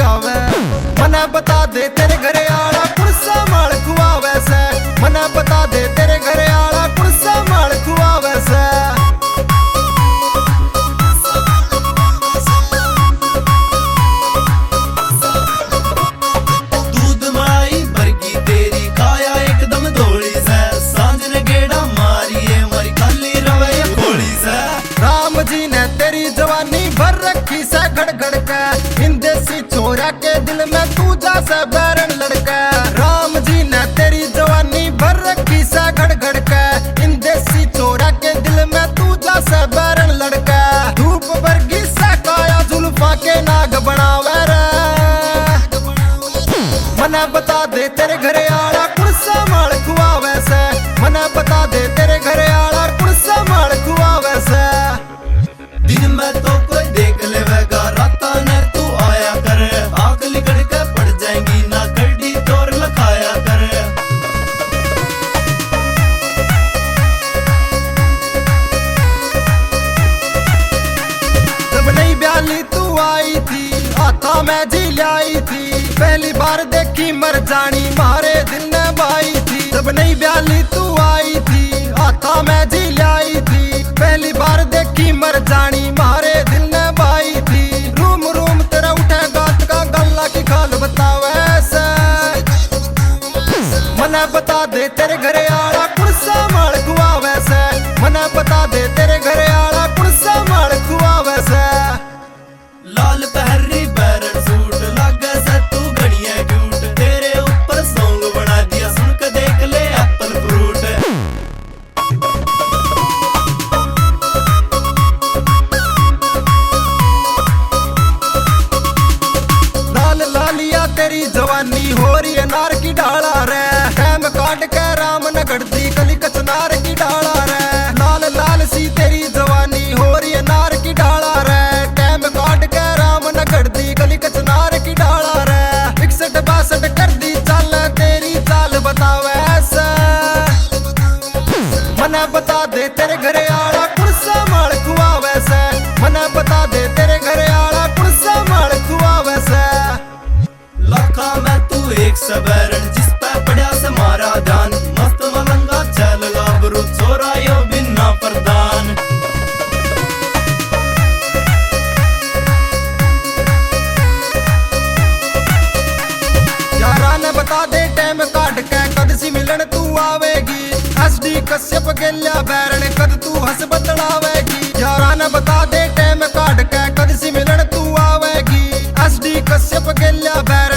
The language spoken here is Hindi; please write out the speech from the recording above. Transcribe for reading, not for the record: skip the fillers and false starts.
गावे। मने बता दे तेरे घरे आला कुर्सा माल खुआवे से। मने बता दे तेरे घरे आला कुर्सा माल खुआवे से। जी ने तेरी जवानी भर रखी से घड़ के। इन देसी छोरा के दिल में तू जा से बैरन लड़का। राम जी ने तेरी जवानी भर रखी से घड़ के। इन देसी छोरा के दिल में तू जा से बैरन लड़का। धूप वर्गी से काया जुल्फा के नाग बनावे रे। मने बता दे तेरे घरे आला कुर्सा माल खुआवे से। मने बता दे तेरे घरे आला कुर्सा माल खुआवे से। दिन में तो कोई देख लेवेगा, राता ने तू आया कर। आग लिकड़ के पड़ जाएंगी ना, कड़ी तोर लखाया कर। जब नई ब्याली तू आई थी हाथा में जी लाई थी। पहली बार देखी मर जानी मारे दिल ने बाई थी। जब नई ब्याली तू आई थी हाथा में जी लाई थी। पहली बार देखी मर जानी मारे दिल ने बाई थी। रूम रूम तेरा उठे गात का गल्ला की खाल बतावे से। मने बता दे तेरे घरे आला कुर्सा माल खुआवे से। मने बता दे तेरे घरे आला कुर्सा माल खुआवे से। लाल पहरी बैरन सूट लागे से तू घड़िया क्यूट। तेरे ऊपर सॉन्ग बना दिया, सुन के देख ले एप्पल फ्रूट। लाल लालिया तेरी जवानी हो रही अनार की डाला रे। टाइम काट के राम नगढ़ दी कली कचनार की डाला रे। लाल लाल सी तेरी जवानी हो रही अनार की डाला रे। टाइम काट के राम नगढ़ दी कली कचनार की डाला रे। 61-62 कर दी चाल तेरी चाल बतावे ऐसा। मने बता दे तेरे घरे आला कुर्सा माल खुआवे से। मने बता दे तेरे घरे आला कुर्सा माल खुआवे से। लाखा में तू एक सबैरन, जिस पे पड़ा से मारा ध्यान। मस्त मलंगा चल गाबरू, छोरा यो बिना प्रदान। यारा ने बता दे टाइम काट के कद सी मिलन तू आवेगी। SD कश्यप गेल्या बैरन कद तू हंस बतलावेगी। यारा ने बता दे टाइम काट के कद सी मिलन तू आवेगी। SD कश्यप गेल्या बैरन